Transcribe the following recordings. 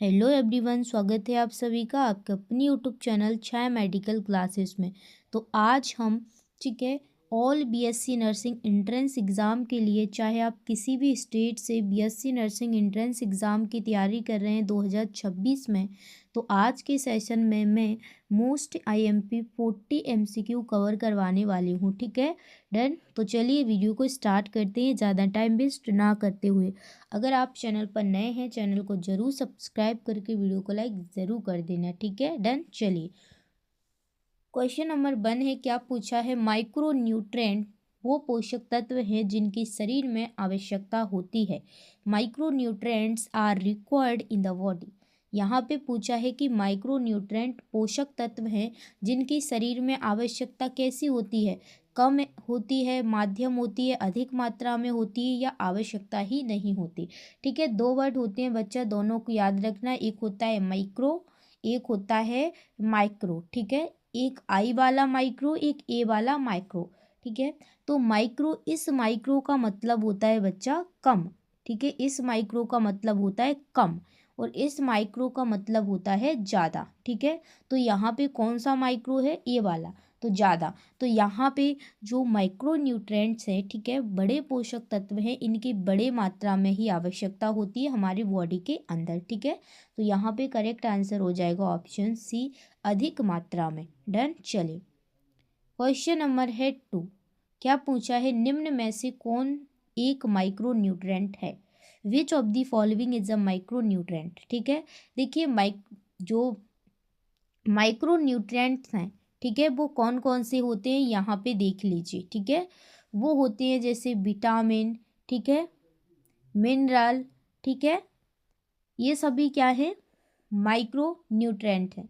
Hello everyone, स्वागत है आप सभी का आपके अपनी यूट्यूब चैनल छाया मेडिकल क्लासेस में। तो आज हम ठीक है all BSc nursing entrance exam के लिए, चाहे आप किसी भी स्टेट से बीएससी नर्सिंग एंट्रेंस एग्ज़ाम की तैयारी कर रहे हैं 2026 में, तो आज के सेशन में मैं मोस्ट आईएमपी 40 एमसीक्यू कवर करवाने वाली हूँ। ठीक है डन। तो चलिए वीडियो को स्टार्ट करते हैं ज़्यादा टाइम वेस्ट ना करते हुए। अगर आप चैनल पर नए हैं, चैनल को जरूर सब्सक्राइब करके वीडियो को लाइक ज़रूर कर देना। ठीक है डन। चलिए क्वेश्चन नंबर 1 है, क्या पूछा है, माइक्रो न्यूट्रेंट वो पोषक तत्व हैं जिनकी शरीर में आवश्यकता होती है। Micro nutrients are required in the body. यहाँ पे पूछा है कि माइक्रो न्यूट्रेंट पोषक तत्व हैं जिनकी शरीर में आवश्यकता कैसी होती है, कम होती है, माध्यम होती है, अधिक मात्रा में होती है या आवश्यकता ही नहीं होती। ठीक है, दो वर्ड होते हैं बच्चा, दोनों को याद रखना। एक होता है माइक्रो, एक होता है माइक्रो। ठीक है, एक आई वाला माइक्रो, एक ए वाला माइक्रो। ठीक है, तो माइक्रो, इस माइक्रो का मतलब होता है बच्चा कम। ठीक है, इस माइक्रो का मतलब होता है कम और इस माइक्रो का मतलब होता है ज़्यादा। ठीक है, तो यहाँ पे कौन सा माइक्रो है, ये वाला, तो ज़्यादा। तो यहाँ पे जो माइक्रो न्यूट्रेंट्स हैं, ठीक है, बड़े पोषक तत्व हैं, इनकी बड़े मात्रा में ही आवश्यकता होती है हमारी बॉडी के अंदर। ठीक है, तो यहाँ पे करेक्ट आंसर हो जाएगा ऑप्शन सी, अधिक मात्रा में। डन। चलिए क्वेश्चन नंबर है 2, क्या पूछा है, निम्न में से कौन एक माइक्रो न्यूट्रेंट है। Which of the following is a micro nutrient. ठीक है, देखिए जो माइक्रो न्यूट्रेंट्स हैं, ठीक है, वो कौन कौन से होते हैं यहाँ पे देख लीजिए। ठीक है, वो होते हैं जैसे विटामिन, ठीक है, मिनरल, ठीक है, ये सभी क्या है, माइक्रो न्यूट्रेंट हैं।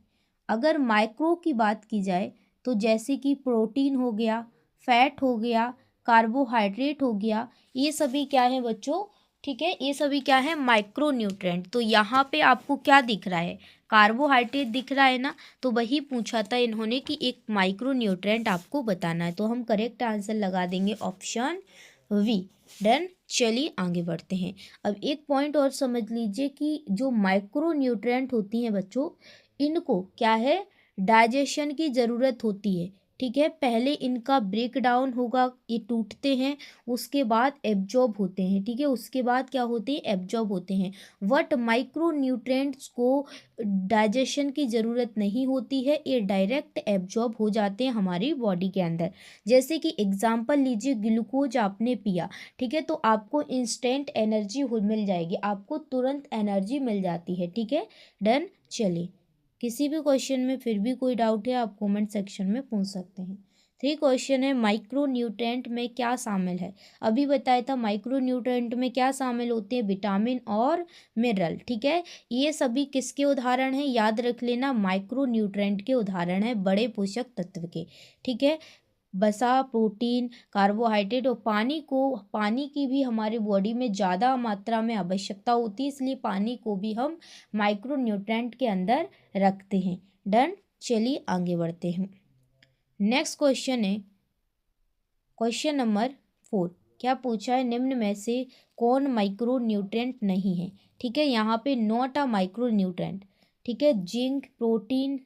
अगर माइक्रो की बात की जाए तो जैसे कि प्रोटीन हो गया, फैट हो गया, कार्बोहाइड्रेट हो गया, ये सभी क्या है बच्चों, ठीक है, ये सभी क्या है, माइक्रो न्यूट्रेंट। तो यहाँ पे आपको क्या दिख रहा है, कार्बोहाइड्रेट दिख रहा है ना, तो वही पूछा था इन्होंने कि एक माइक्रो न्यूट्रेंट आपको बताना है, तो हम करेक्ट आंसर लगा देंगे ऑप्शन वी। डन। चलिए आगे बढ़ते हैं। अब एक पॉइंट और समझ लीजिए कि जो माइक्रो न्यूट्रिएंट होती हैं बच्चों, इनको क्या है, डाइजेशन की ज़रूरत होती है। ठीक है, पहले इनका ब्रेक डाउन होगा, ये टूटते हैं, उसके बाद एब्जॉर्ब होते हैं। ठीक है, उसके बाद क्या होते हैं, एब्जॉर्ब होते हैं। वट माइक्रो न्यूट्रिएंट्स को डाइजेशन की ज़रूरत नहीं होती है, ये डायरेक्ट एब्जॉर्ब हो जाते हैं हमारी बॉडी के अंदर। जैसे कि एग्जाम्पल लीजिए, ग्लूकोज आपने पिया, ठीक है, तो आपको इंस्टेंट एनर्जी मिल जाएगी, आपको तुरंत एनर्जी मिल जाती है। ठीक है डन। चलिए किसी भी क्वेश्चन में फिर भी कोई डाउट है आप कमेंट सेक्शन में पूछ सकते हैं। 3 क्वेश्चन है, माइक्रो न्यूट्रेंट में क्या शामिल है। अभी बताया था माइक्रो न्यूट्रेंट में क्या शामिल होते हैं, विटामिन और मिनरल। ठीक है, ये सभी किसके उदाहरण हैं, याद रख लेना, माइक्रो न्यूट्रेंट के उदाहरण है, बड़े पोषक तत्व के। ठीक है, वसा, प्रोटीन, कार्बोहाइड्रेट और पानी की भी हमारी बॉडी में ज़्यादा मात्रा में आवश्यकता होती है, इसलिए पानी को भी हम माइक्रो न्यूट्रेंट के अंदर रखते हैं। डन। चलिए आगे बढ़ते हैं। नेक्स्ट क्वेश्चन है क्वेश्चन नंबर 4, क्या पूछा है, निम्न में से कौन माइक्रो न्यूट्रेंट नहीं है। ठीक है, यहाँ पे नॉट अ माइक्रो न्यूट्रेंट। ठीक है, zinc, protein,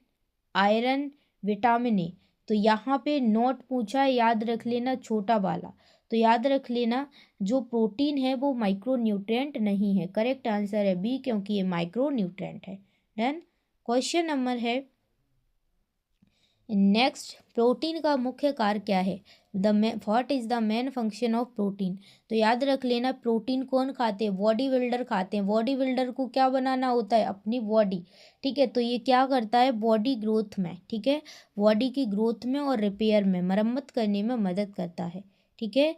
iron, vitamin A. तो यहाँ पे नोट पूछा है, याद रख लेना छोटा वाला, तो याद रख लेना जो प्रोटीन है वो माइक्रो न्यूट्रिएंट नहीं है। करेक्ट आंसर है बी, क्योंकि ये माइक्रो न्यूट्रिएंट है। डन। क्वेश्चन नंबर है नेक्स्ट, प्रोटीन का मुख्य कार्य क्या है, what is the main function of protein. तो याद रख लेना, प्रोटीन कौन खाते हैं, बॉडी बिल्डर खाते हैं। बॉडी बिल्डर को क्या बनाना होता है, अपनी बॉडी। ठीक है, तो ये क्या करता है, बॉडी ग्रोथ में, ठीक है, बॉडी की ग्रोथ में और रिपेयर में, मरम्मत करने में मदद करता है। ठीक है,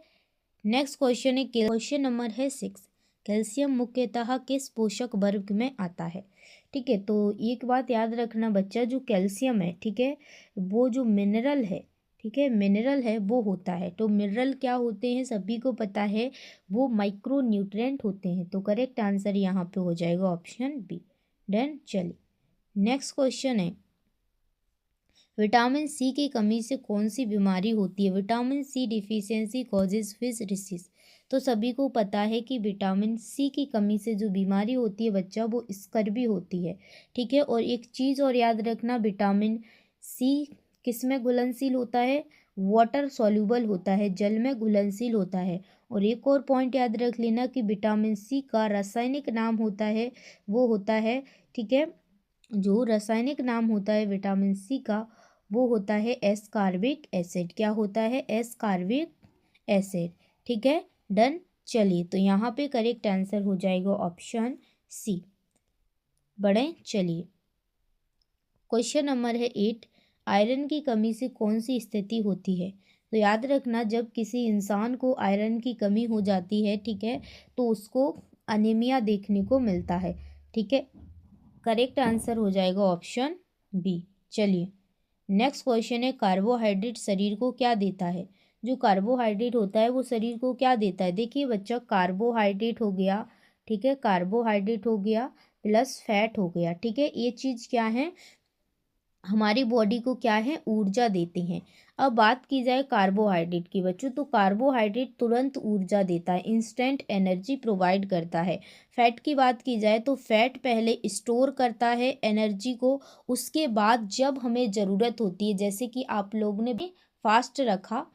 नेक्स्ट क्वेश्चन है, क्वेश्चन नंबर है 6, कैल्शियम मुख्यतः किस पोषक वर्ग में आता है। ठीक है, तो एक बात याद रखना बच्चा, जो कैल्शियम है, ठीक है, वो जो मिनरल है, ठीक है, मिनरल है वो होता है। तो मिनरल क्या होते हैं सभी को पता है, वो माइक्रो न्यूट्रिएंट होते हैं। तो करेक्ट आंसर यहाँ पे हो जाएगा ऑप्शन बी। डन। चलिए नेक्स्ट क्वेश्चन है, विटामिन सी की कमी से कौन सी बीमारी होती है। Vitamin C deficiency causes fish disease. तो सभी को पता है कि विटामिन सी की कमी से जो बीमारी होती है बच्चा वो स्कर्वी होती है, ठीक है। और एक चीज़ और याद रखना, विटामिन सी किस में घुलनशील होता है, वाटर सॉल्यूबल होता है, जल में घुलनशील होता है। और एक और पॉइंट याद रख लेना कि विटामिन सी का रासायनिक नाम होता है, वो होता है, ठीक है, जो रासायनिक नाम होता है विटामिन सी का वो होता है एस्कॉर्बिक एसिड। क्या होता है, एस्कॉर्बिक एसिड, ठीक है। डन। चलिए तो यहाँ पे करेक्ट आंसर हो जाएगा ऑप्शन सी। बढ़े चलिए, क्वेश्चन नंबर है 8, आयरन की कमी से कौन सी स्थिति होती है। तो याद रखना, जब किसी इंसान को आयरन की कमी हो जाती है, ठीक है, तो उसको अनीमिया देखने को मिलता है, ठीक है। करेक्ट आंसर हो जाएगा ऑप्शन बी। चलिए नेक्स्ट क्वेश्चन है, कार्बोहाइड्रेट शरीर को क्या देता है। जो कार्बोहाइड्रेट होता है वो शरीर को क्या देता है। देखिए बच्चा, कार्बोहाइड्रेट हो गया, ठीक है, कार्बोहाइड्रेट हो गया प्लस फैट हो गया, ठीक है, ये चीज़ क्या है, हमारी बॉडी को क्या है, ऊर्जा देते हैं। अब बात की जाए कार्बोहाइड्रेट की बच्चों, तो कार्बोहाइड्रेट तुरंत ऊर्जा देता है, इंस्टेंट एनर्जी प्रोवाइड करता है। फैट की बात की जाए तो फैट पहले स्टोर करता है एनर्जी को, उसके बाद जब हमें ज़रूरत होती है, जैसे कि आप लोगों ने भी फास्ट रखा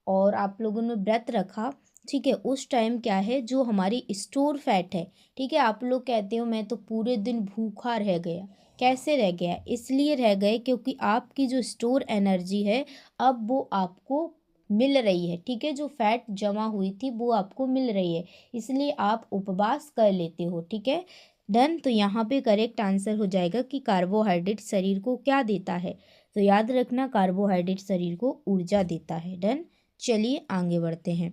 और आप लोगों ने व्रत रखा, ठीक है, उस टाइम क्या है, जो हमारी स्टोर फैट है, ठीक है, आप लोग कहते हो मैं तो पूरे दिन भूखा रह गया, कैसे रह गया, इसलिए रह गए क्योंकि आपकी जो स्टोर एनर्जी है अब वो आपको मिल रही है, ठीक है, जो फैट जमा हुई थी वो आपको मिल रही है, इसलिए आप उपवास कर लेते हो, ठीक है। डन। तो यहाँ पे करेक्ट आंसर हो जाएगा कि कार्बोहाइड्रेट शरीर को क्या देता है। तो याद रखना, कार्बोहाइड्रेट शरीर को ऊर्जा देता है। डन। चलिए आगे बढ़ते हैं।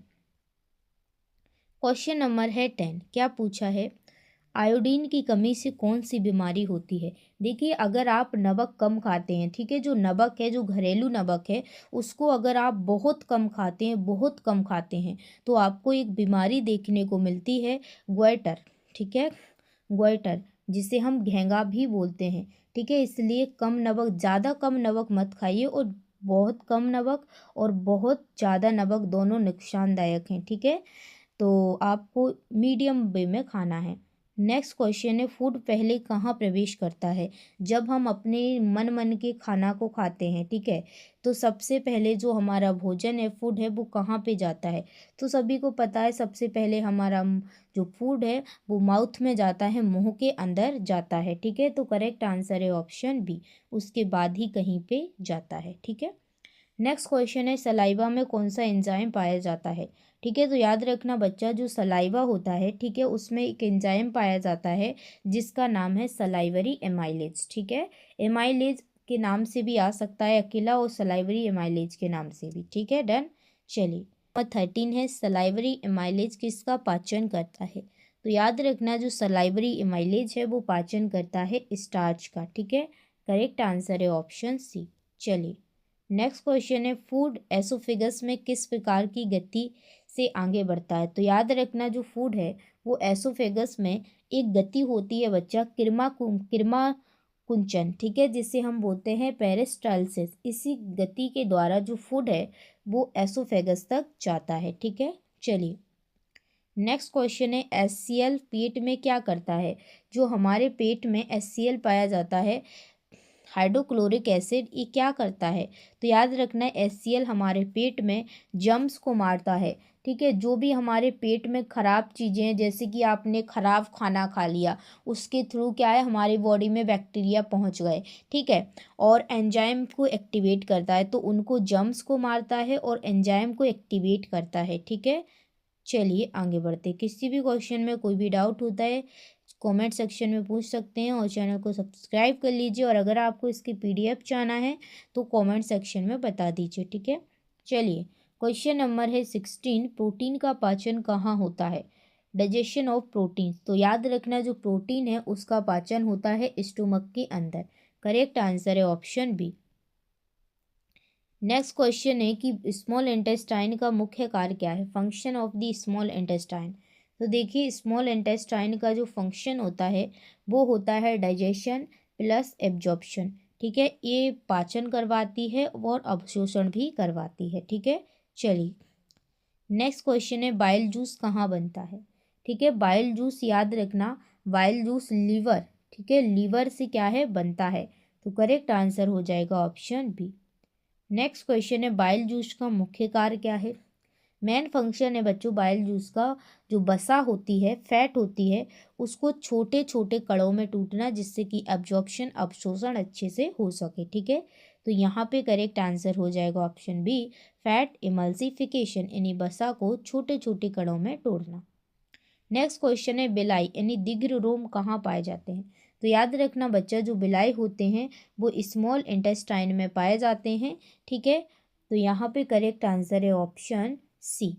क्वेश्चन नंबर है 10, क्या पूछा है, आयोडीन की कमी से कौन सी बीमारी होती है। देखिए अगर आप नमक कम खाते हैं, ठीक है, जो नमक है, जो घरेलू नमक है, उसको अगर आप बहुत कम खाते हैं, बहुत कम खाते हैं, तो आपको एक बीमारी देखने को मिलती है, ग्वाइटर, ठीक है, ग्वाइटर, जिसे हम घेंगा भी बोलते हैं, ठीक है। इसलिए कम नमक, ज़्यादा कम नमक मत खाइए, और बहुत कम नमक और बहुत ज़्यादा नमक दोनों नुकसानदायक हैं, ठीक है। तो आपको मीडियम वे में खाना है। नेक्स्ट क्वेश्चन है, फूड पहले कहाँ प्रवेश करता है। जब हम अपने मन के खाना को खाते हैं, ठीक है, तो सबसे पहले जो हमारा भोजन है, फूड है, वो कहाँ पे जाता है। तो सभी को पता है सबसे पहले हमारा जो फूड है वो माउथ में जाता है, मुंह के अंदर जाता है, ठीक है। तो करेक्ट आंसर है ऑप्शन बी, उसके बाद ही कहीं पे जाता है, ठीक है। नेक्स्ट क्वेश्चन है, सलाइवा में कौन सा एंजाइम पाया जाता है। ठीक है, तो याद रखना बच्चा, जो सलाइवा होता है, ठीक है, उसमें एक एंजाइम पाया जाता है जिसका नाम है सलाइवरी एमाइलेज, ठीक है। एमाइलेज के नाम से भी आ सकता है अकेला, और सलाइवरी एमाइलेज के नाम से भी, ठीक है। डन। चलिए नंबर 13 है, सलाइवरी एमाइलेज किसका पाचन करता है। तो याद रखना, जो सलाइवरी एमाइलेज है वो पाचन करता है स्टार्च का, ठीक है। करेक्ट आंसर है ऑप्शन सी। चलिए नेक्स्ट क्वेश्चन है, फूड एसोफेगस में किस प्रकार की गति से आगे बढ़ता है। तो याद रखना, जो फूड है वो एसोफेगस में एक गति होती है बच्चा, किरमा कुंचन, ठीक है, जिसे हम बोलते हैं पेरिस्टालसिस। इसी गति के द्वारा जो फूड है वो एसोफेगस तक जाता है, ठीक है। चलिए नेक्स्ट क्वेश्चन है, HCl पेट में क्या करता है। जो हमारे पेट में HCl पाया जाता है, हाइड्रोक्लोरिक एसिड, ये क्या करता है। तो याद रखना, HCl हमारे पेट में जम्स को मारता है, ठीक है। जो भी हमारे पेट में ख़राब चीज़ें हैं, जैसे कि आपने ख़राब खाना खा लिया, उसके थ्रू क्या है, हमारी बॉडी में बैक्टीरिया पहुंच गए, ठीक है, और एंजाइम को एक्टिवेट करता है, तो उनको जम्स को मारता है और एंजाइम को एक्टिवेट करता है, ठीक है। चलिए आगे बढ़ते, किसी भी क्वेश्चन में कोई भी डाउट होता है कमेंट सेक्शन में पूछ सकते हैं, और चैनल को सब्सक्राइब कर लीजिए, और अगर आपको इसकी PDF चाहना है तो कमेंट सेक्शन में बता दीजिए, ठीक है। चलिए क्वेश्चन नंबर है 16, प्रोटीन का पाचन कहाँ होता है। Digestion of protein. तो याद रखना, जो प्रोटीन है उसका पाचन होता है स्टोमक के अंदर। करेक्ट आंसर है ऑप्शन बी। नेक्स्ट क्वेश्चन है कि स्मॉल इंटेस्टाइन का मुख्य कार्य क्या है, function of the small intestine. तो देखिए स्मॉल इंटेस्टाइन का जो फंक्शन होता है वो होता है डाइजेशन प्लस एब्जॉर्प्शन, ठीक है, ये पाचन करवाती है और अवशोषण भी करवाती है, ठीक है। चलिए नेक्स्ट क्वेश्चन है बाइल जूस कहाँ बनता है। ठीक है, बाइल जूस याद रखना, बाइल जूस लीवर, ठीक है, लीवर से क्या है बनता है। तो करेक्ट आंसर हो जाएगा ऑप्शन बी। नेक्स्ट क्वेश्चन है बाइल जूस का मुख्य कार्य क्या है। मेन फंक्शन है बच्चों बाइल जूस का, जो बसा होती है, फैट होती है, उसको छोटे छोटे कणों में टूटना, जिससे कि अब्जॉर्प्शन अवशोषण अच्छे से हो सके। ठीक है, तो यहाँ पे करेक्ट आंसर हो जाएगा ऑप्शन बी, फैट इमल्सिफिकेशन, यानी बसा को छोटे छोटे कणों में तोड़ना। नेक्स्ट क्वेश्चन है बिलाई यानी दीर्घ रोम कहाँ पाए जाते हैं। तो याद रखना बच्चा, जो बिलाई होते हैं वो स्मॉल इंटेस्टाइन में पाए जाते हैं। ठीक है, तो यहाँ पे करेक्ट आंसर है ऑप्शन सी,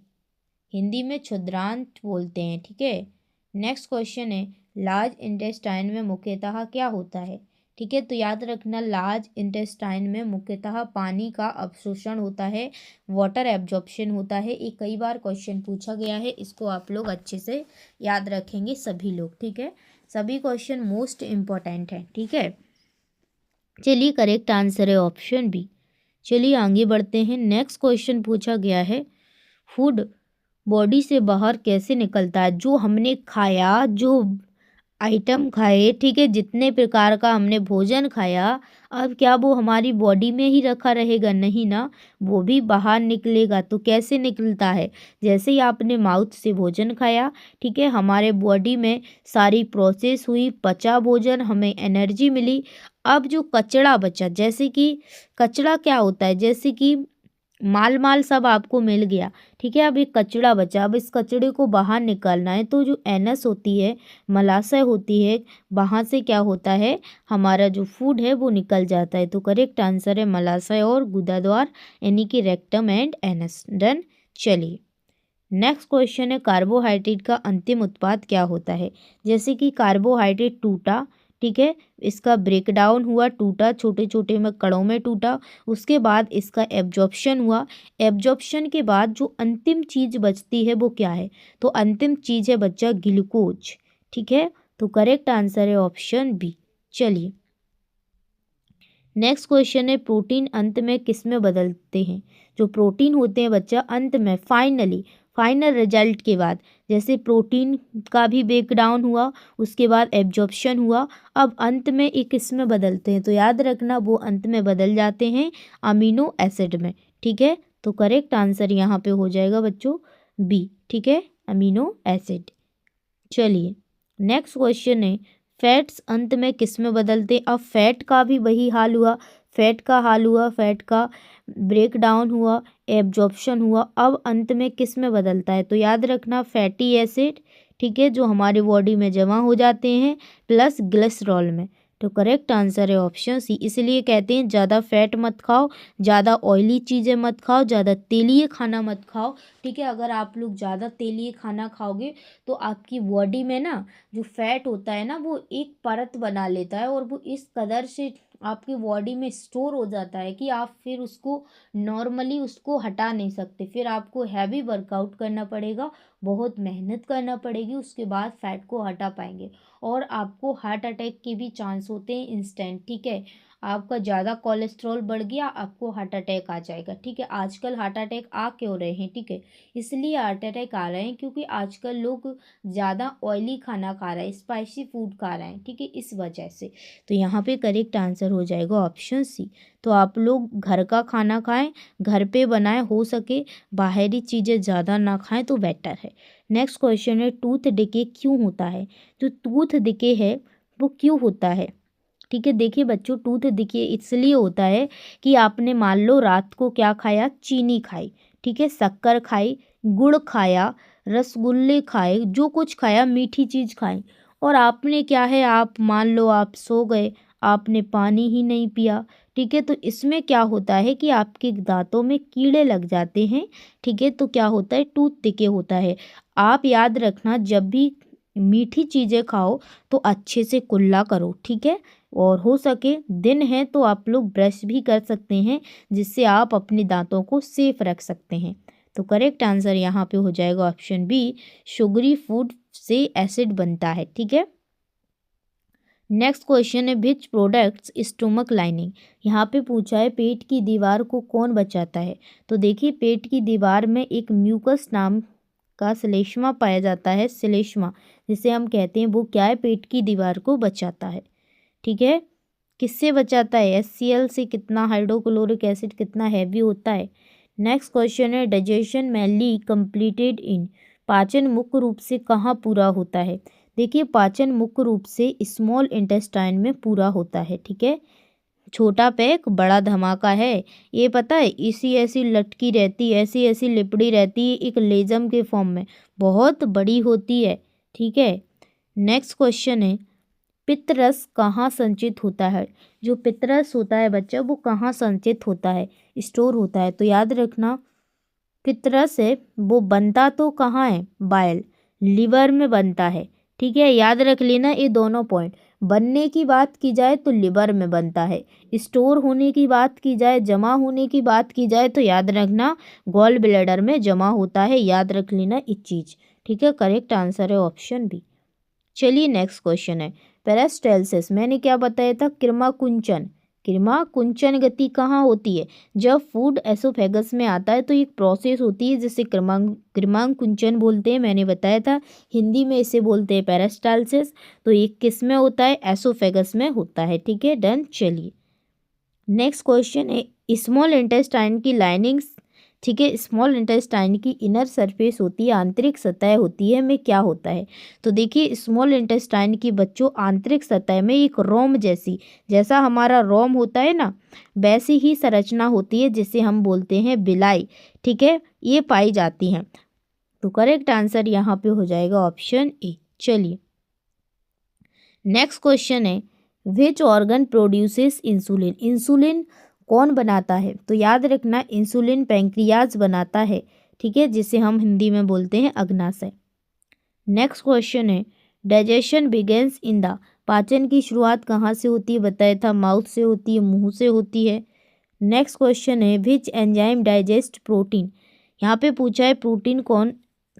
हिंदी में क्षुद्रांत बोलते हैं। ठीक है, नेक्स्ट क्वेश्चन है लार्ज इंटेस्टाइन में मुख्यतः क्या होता है। ठीक है, तो याद रखना लार्ज इंटेस्टाइन में मुख्यतः पानी का अवशोषण होता है, वाटर एब्जॉर्प्शन होता है। एक कई बार क्वेश्चन पूछा गया है, इसको आप लोग अच्छे से याद रखेंगे सभी लोग। ठीक है, सभी क्वेश्चन मोस्ट इम्पॉर्टेंट है। ठीक है, चलिए करेक्ट आंसर है ऑप्शन बी। चलिए आगे बढ़ते हैं। नेक्स्ट क्वेश्चन पूछा गया है फूड बॉडी से बाहर कैसे निकलता है। जो हमने खाया, जो आइटम खाए, ठीक है, जितने प्रकार का हमने भोजन खाया, अब क्या वो हमारी बॉडी में ही रखा रहेगा, नहीं ना, वो भी बाहर निकलेगा। तो कैसे निकलता है, जैसे ही आपने माउथ से भोजन खाया, ठीक है, हमारे बॉडी में सारी प्रोसेस हुई, पचा भोजन, हमें एनर्जी मिली। अब जो कचरा बचा, जैसे कि कचरा क्या होता है, जैसे कि माल सब आपको मिल गया, ठीक है, अब एक कचरा बचा, अब इस कचड़े को बाहर निकालना है। तो जो एनस होती है, मलाशय होती है, वहाँ से क्या होता है, हमारा जो फूड है वो निकल जाता है। तो करेक्ट आंसर है मलाशय और गुदाद्वार, यानी कि रेक्टम एंड एनस। डन। चलिए नेक्स्ट क्वेश्चन है कार्बोहाइड्रेट का अंतिम उत्पाद क्या होता है। जैसे कि कार्बोहाइड्रेट टूटा, ठीक है, इसका ब्रेकडाउन हुआ, टूटा, छोटे छोटे में कणों में टूटा, उसके बाद इसका एब्जॉर्प्शन हुआ, एब्जॉर्प्शन के बाद जो अंतिम चीज़ बचती है वो क्या है। तो अंतिम चीज़ है बच्चा ग्लूकोज। ठीक है, तो करेक्ट आंसर है ऑप्शन बी। चलिए नेक्स्ट क्वेश्चन है प्रोटीन अंत में किस में बदलते हैं। जो प्रोटीन होते हैं बच्चा अंत में, फाइनल रिजल्ट के बाद, जैसे प्रोटीन का भी ब्रेक डाउन हुआ, उसके बाद एब्जॉर्प्शन हुआ, अब अंत में एक किस में बदलते हैं। तो याद रखना वो अंत में बदल जाते हैं अमीनो एसिड में। ठीक है, तो करेक्ट आंसर यहाँ पे हो जाएगा बच्चों बी। ठीक है, अमीनो एसिड। चलिए नेक्स्ट क्वेश्चन है फैट्स अंत में किस में बदलते। अब फैट का भी वही हाल हुआ, फैट का हाल हुआ, फैट का ब्रेक डाउन हुआ, एब्जॉर्प्शन हुआ, अब अंत में किस में बदलता है। तो याद रखना फैटी एसिड, ठीक है, जो हमारे बॉडी में जमा हो जाते हैं, प्लस ग्लिसरॉल में। तो करेक्ट आंसर है ऑप्शन सी। इसलिए कहते हैं ज़्यादा फैट मत खाओ, ज़्यादा ऑयली चीज़ें मत खाओ, ज़्यादा तेलीय खाना मत खाओ। ठीक है, अगर आप लोग ज़्यादा तेलीय खाना खाओगे तो आपकी बॉडी में ना जो फैट होता है ना, वो एक परत बना लेता है, और वो इस कदर से आपकी बॉडी में स्टोर हो जाता है कि आप फिर उसको नॉर्मली उसको हटा नहीं सकते। फिर आपको हैवी वर्कआउट करना पड़ेगा, बहुत मेहनत करना पड़ेगी, उसके बाद फैट को हटा पाएंगे। और आपको हार्ट अटैक के भी चांस होते हैं इंस्टेंट। ठीक है, आपका ज़्यादा कोलेस्ट्रॉल बढ़ गया, आपको हार्ट अटैक आ जाएगा। ठीक है, आजकल हार्ट अटैक आ क्यों रहे हैं, ठीक है, इसलिए हार्ट अटैक आ रहे हैं क्योंकि आजकल लोग ज़्यादा ऑयली खाना खा रहे हैं, स्पाइसी फूड खा रहे हैं। ठीक है, इस वजह से। तो यहाँ पे करेक्ट आंसर हो जाएगा ऑप्शन सी। तो आप लोग घर का खाना खाएं, घर पे बनाएं, हो सके बाहरी चीज़ें ज़्यादा ना खाएं तो बेटर है। नेक्स्ट क्वेश्चन है टूथ डिके क्यों होता है। जो टूथ डिके है वो क्यों होता है। ठीक है, देखिए बच्चों, टूथ डिके इसलिए होता है कि आपने मान लो रात को क्या खाया, चीनी खाई, ठीक है, शक्कर खाई, गुड़ खाया, रसगुल्ले खाए, जो कुछ खाया, मीठी चीज़ खाई, और आपने क्या है, आप मान लो आप सो गए, आपने पानी ही नहीं पिया। ठीक है, तो इसमें क्या होता है कि आपके दांतों में कीड़े लग जाते हैं। ठीक है, तो क्या होता है, टूथ डिके होता है। आप याद रखना जब भी मीठी चीज़ें खाओ तो अच्छे से कुल्ला करो। ठीक है, और हो सके दिन है तो आप लोग ब्रश भी कर सकते हैं, जिससे आप अपने दांतों को सेफ रख सकते हैं। तो करेक्ट आंसर यहाँ पे हो जाएगा ऑप्शन बी, शुगरी फूड से एसिड बनता है। ठीक है, नेक्स्ट क्वेश्चन है विच प्रोडक्ट्स स्टोमक लाइनिंग। यहाँ पे पूछा है पेट की दीवार को कौन बचाता है। तो देखिए पेट की दीवार में एक म्यूकस नाम का श्लेष्मा पाया जाता है, श्लेष्मा जिसे हम कहते हैं, वो क्या है, पेट की दीवार को बचाता है। ठीक है, किससे बचाता है, HCl से। कितना हाइड्रोक्लोरिक एसिड कितना हैवी होता है। नेक्स्ट क्वेश्चन है डाइजेशन मेनली कंप्लीटेड इन। पाचन मुख्य रूप से कहाँ पूरा होता है। देखिए पाचन मुख्य रूप से स्मॉल इंटेस्टाइन में पूरा होता है। ठीक है, छोटा पैक बड़ा धमाका है, ये पता है। ऐसी ऐसी लटकी रहती है, ऐसी ऐसी लिपड़ी रहती है, एक लेजम के फॉर्म में, बहुत बड़ी होती है। ठीक है, नेक्स्ट क्वेश्चन है पित्तरस कहाँ संचित होता है। जो पित्तरस होता है बच्चा, वो कहाँ संचित होता है, स्टोर होता है। तो याद रखना पित्तरस है वो बनता तो कहाँ है, बाइल, लिवर में बनता है। ठीक है, याद रख लेना ये दोनों पॉइंट। बनने की बात की जाए तो लिवर में बनता है, स्टोर होने की बात की जाए, जमा होने की बात की जाए तो याद रखना गॉल ब्लैडर में जमा होता है। याद रख लेना इस चीज़। ठीक है, करेक्ट आंसर है ऑप्शन बी। चलिए नेक्स्ट क्वेश्चन है पेरिस्टाल्सिस। मैंने क्या बताया था, किरमा कुंचन गति कहाँ होती है। जब फूड एसोफेगस में आता है तो एक प्रोसेस होती है जिसे कुंचन बोलते हैं। मैंने बताया था हिंदी में इसे बोलते हैं पेरिस्टाल्सिस। तो ये किस में होता है, एसोफेगस में होता है। ठीक है, डन। चलिए नेक्स्ट क्वेश्चन है स्मॉल इंटेस्टाइन की लाइनिंग्स। ठीक है, स्मॉल इंटेस्टाइन की इनर सरफेस होती है, आंतरिक सतह होती है, में क्या होता है। तो देखिए स्मॉल इंटेस्टाइन की बच्चों आंतरिक सतह में एक रोम जैसी, जैसा हमारा रोम होता है ना, वैसी ही संरचना होती है जिसे हम बोलते हैं बिलाई। ठीक है, ये पाई जाती हैं। तो करेक्ट आंसर यहाँ पे हो जाएगा ऑप्शन ए। चलिए नेक्स्ट क्वेश्चन है which organ produces insulin. Insulin कौन बनाता है। तो याद रखना इंसुलिन पैंक्रियाज बनाता है। ठीक है, जिसे हम हिंदी में बोलते हैं अग्नाशय। नेक्स्ट क्वेश्चन है डाइजेशन बिगेन्स इन द। पाचन की शुरुआत कहाँ से होती है, बताया था माउथ से होती है, मुंह से होती है। नेक्स्ट क्वेश्चन है विच एंजाइम डाइजेस्ट प्रोटीन। यहाँ पे पूछा है प्रोटीन कौन,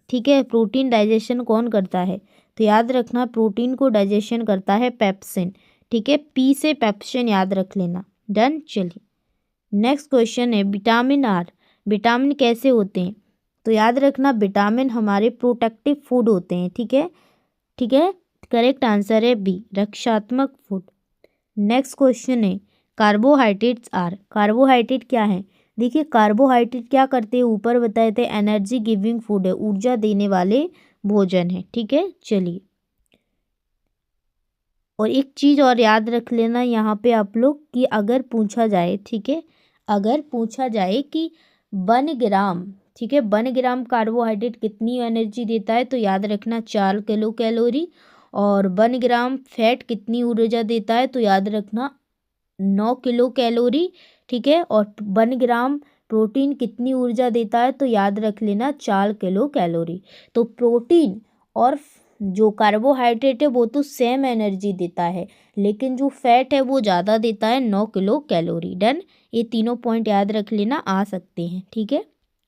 ठीक है, प्रोटीन डाइजेशन कौन करता है। तो याद रखना प्रोटीन को डाइजेशन करता है पेप्सिन। ठीक है, पी से पेप्सिन याद रख लेना। डन। चलिए नेक्स्ट क्वेश्चन है विटामिन आर। विटामिन कैसे होते हैं। तो याद रखना विटामिन हमारे प्रोटेक्टिव फूड होते हैं। ठीक है, ठीक है, करेक्ट आंसर है बी, रक्षात्मक फूड। नेक्स्ट क्वेश्चन है कार्बोहाइड्रेट्स आर। कार्बोहाइड्रेट क्या है। देखिए कार्बोहाइड्रेट क्या करते हैं, ऊपर बताए थे एनर्जी गिविंग फूड है, ऊर्जा देने वाले भोजन है। ठीक है, चलिए और एक चीज़ और याद रख लेना यहाँ पे आप लोग कि अगर पूछा जाए, ठीक है, अगर पूछा जाए कि 1 ग्राम, ठीक है, 1 ग्राम कार्बोहाइड्रेट कितनी एनर्जी देता है, तो याद रखना 4 किलो कैलोरी। और 1 ग्राम फैट कितनी ऊर्जा देता है, तो याद रखना 9 किलो कैलोरी। ठीक है, और 1 ग्राम प्रोटीन कितनी ऊर्जा देता है, तो याद रख लेना 4 किलो कैलोरी। तो प्रोटीन और जो कार्बोहाइड्रेट है वो तो सेम एनर्जी देता है, लेकिन जो फैट है वो ज़्यादा देता है, 9 किलो कैलोरी। डन, ये तीनों पॉइंट याद रख लेना, आ सकते हैं। ठीक है,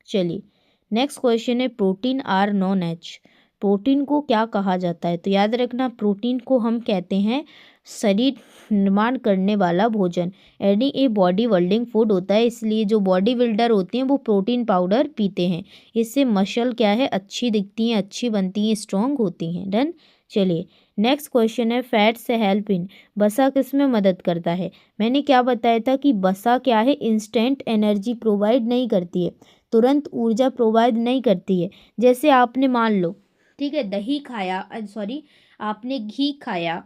चलिए नेक्स्ट क्वेश्चन है protein are non H. Protein को क्या कहा जाता है। तो याद रखना प्रोटीन को हम कहते हैं शरीर निर्माण करने वाला भोजन, यानी ये बॉडी बिल्डिंग फूड होता है। इसलिए जो बॉडी बिल्डर होते हैं वो प्रोटीन पाउडर पीते हैं, इससे मसल क्या है, अच्छी दिखती हैं, अच्छी बनती हैं, स्ट्रॉन्ग होती हैं। डन। चलिए नेक्स्ट क्वेश्चन है फैट से हेल्प इन। वसा किस में मदद करता है। मैंने क्या बताया था कि वसा क्या है, इंस्टेंट एनर्जी प्रोवाइड नहीं करती है, तुरंत ऊर्जा प्रोवाइड नहीं करती है। जैसे आपने मान लो, ठीक है, दही खाया, सॉरी, आपने घी खाया,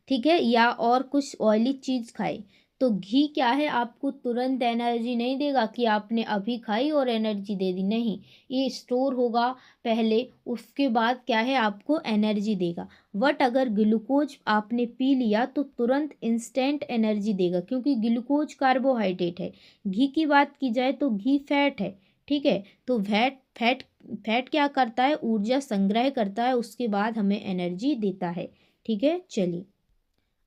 ठीक है, या और कुछ ऑयली चीज़ खाई, तो घी क्या है, आपको तुरंत एनर्जी नहीं देगा कि आपने अभी खाई और एनर्जी दे दी, नहीं, ये स्टोर होगा पहले, उसके बाद क्या है, आपको एनर्जी देगा। बट अगर ग्लूकोज आपने पी लिया तो तुरंत इंस्टेंट एनर्जी देगा, क्योंकि ग्लूकोज कार्बोहाइड्रेट है। घी की बात की जाए तो घी फैट है। ठीक है, तो फैट क्या करता है, ऊर्जा संग्रह करता है, उसके बाद हमें एनर्जी देता है। ठीक है, चलिए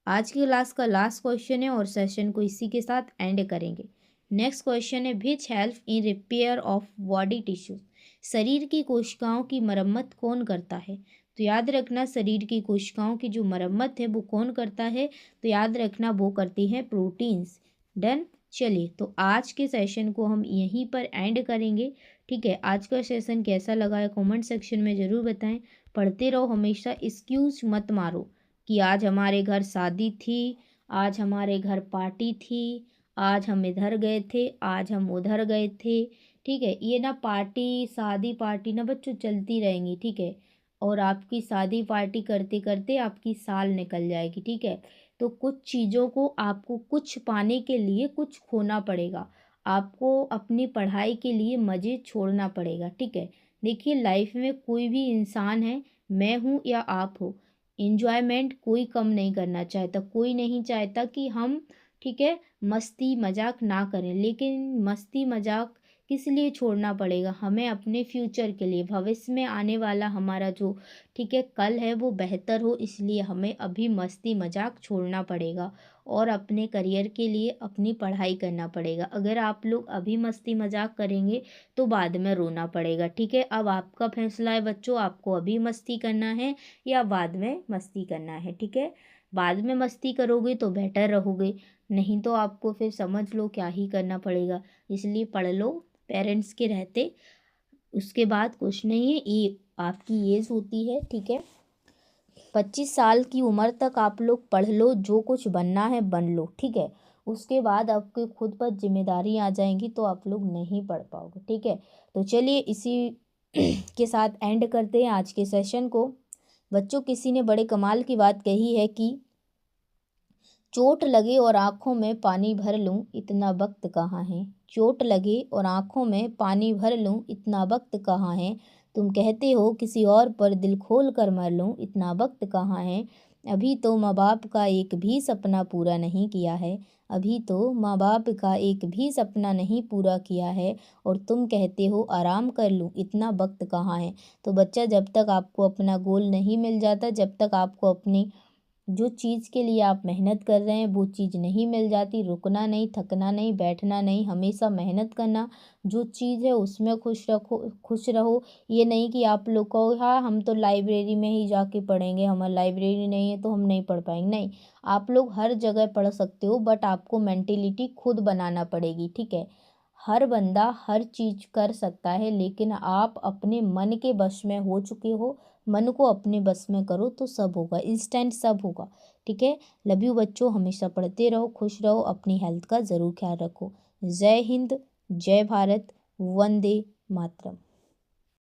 आज की क्लास का लास्ट क्वेश्चन है और सेशन को इसी के साथ एंड करेंगे। नेक्स्ट क्वेश्चन है which help in repair of body tissues. शरीर की कोशिकाओं की मरम्मत कौन करता है। तो याद रखना शरीर की कोशिकाओं की जो मरम्मत है वो कौन करता है, तो याद रखना वो करती हैं प्रोटीन्स। डन। चलिए तो आज के सेशन को हम यहीं पर एंड करेंगे। ठीक है, आज का सेशन कैसा लगा है कमेंट सेक्शन में ज़रूर बताएं। पढ़ते रहो हमेशा, एक्सक्यूज मत मारो कि आज हमारे घर शादी थी, आज हमारे घर पार्टी थी, आज हम इधर गए थे, आज हम उधर गए थे। ठीक है, ये ना पार्टी शादी पार्टी ना बच्चों चलती रहेंगी। ठीक है, और आपकी शादी पार्टी करते करते आपकी साल निकल जाएगी। ठीक है, तो कुछ चीज़ों को आपको कुछ पाने के लिए कुछ खोना पड़ेगा, आपको अपनी पढ़ाई के लिए मज़े छोड़ना पड़ेगा। ठीक है, देखिए लाइफ में कोई भी इंसान है, मैं हूँ या आप हो, इन्जॉयमेंट कोई कम नहीं करना चाहता, कोई नहीं चाहता कि हम, ठीक है, मस्ती मजाक ना करें, लेकिन मस्ती मजाक किस लिए छोड़ना पड़ेगा, हमें अपने फ्यूचर के लिए, भविष्य में आने वाला हमारा जो, ठीक है, कल है वो बेहतर हो, इसलिए हमें अभी मस्ती मजाक छोड़ना पड़ेगा और अपने करियर के लिए अपनी पढ़ाई करना पड़ेगा। अगर आप लोग अभी मस्ती मजाक करेंगे तो बाद में रोना पड़ेगा। ठीक है, अब आपका फैसला है बच्चों, आपको अभी मस्ती करना है या बाद में मस्ती करना है। ठीक है, बाद में मस्ती करोगे तो बेटर रहोगे, नहीं तो आपको फिर समझ लो क्या ही करना पड़ेगा। इसलिए पढ़ लो पेरेंट्स के रहते, उसके बाद कुछ नहीं है, ये आपकी एज होती है। ठीक है, 25 साल की उम्र तक आप लोग पढ़ लो, जो कुछ बनना है बन लो। ठीक है, उसके बाद आपके खुद पर जिम्मेदारी आ जाएंगी तो आप लोग नहीं पढ़ पाओगे। ठीक है, तो चलिए इसी के साथ एंड करते हैं आज के सेशन को। बच्चों किसी ने बड़े कमाल की बात कही है कि चोट लगे और आँखों में पानी भर लूँ इतना वक्त कहाँ है। चोट लगे और आँखों में पानी भर लूँ इतना वक्त कहाँ है। तुम कहते हो किसी और पर दिल खोल कर मर लूँ इतना वक्त कहाँ है। अभी तो माँ बाप का एक भी सपना पूरा नहीं किया है। अभी तो माँ बाप का एक भी सपना नहीं पूरा किया है और तुम कहते हो आराम कर लूँ इतना वक्त कहाँ है। तो बच्चा, जब तक आपको अपना गोल नहीं मिल जाता, जब तक आपको अपनी जो चीज़ के लिए आप मेहनत कर रहे हैं वो चीज़ नहीं मिल जाती, रुकना नहीं, थकना नहीं, बैठना नहीं, हमेशा मेहनत करना। जो चीज़ है उसमें खुश रहो। ये नहीं कि आप लोग कहो हाँ हम तो लाइब्रेरी में ही जाके पढ़ेंगे, हमारी लाइब्रेरी नहीं है तो हम नहीं पढ़ पाएंगे। नहीं, आप लोग हर जगह पढ़ सकते हो, बट आपको मेंटेलिटी खुद बनाना पड़ेगी। ठीक है, हर बंदा हर चीज़ कर सकता है, लेकिन आप अपने मन के वश में हो चुके हो, मन को अपने बस में करो तो सब होगा, इंस्टेंट सब होगा। ठीक है, लव यू बच्चों, हमेशा पढ़ते रहो, खुश रहो, अपनी हेल्थ का ज़रूर ख्याल रखो। जय हिंद, जय भारत, वंदे मातरम।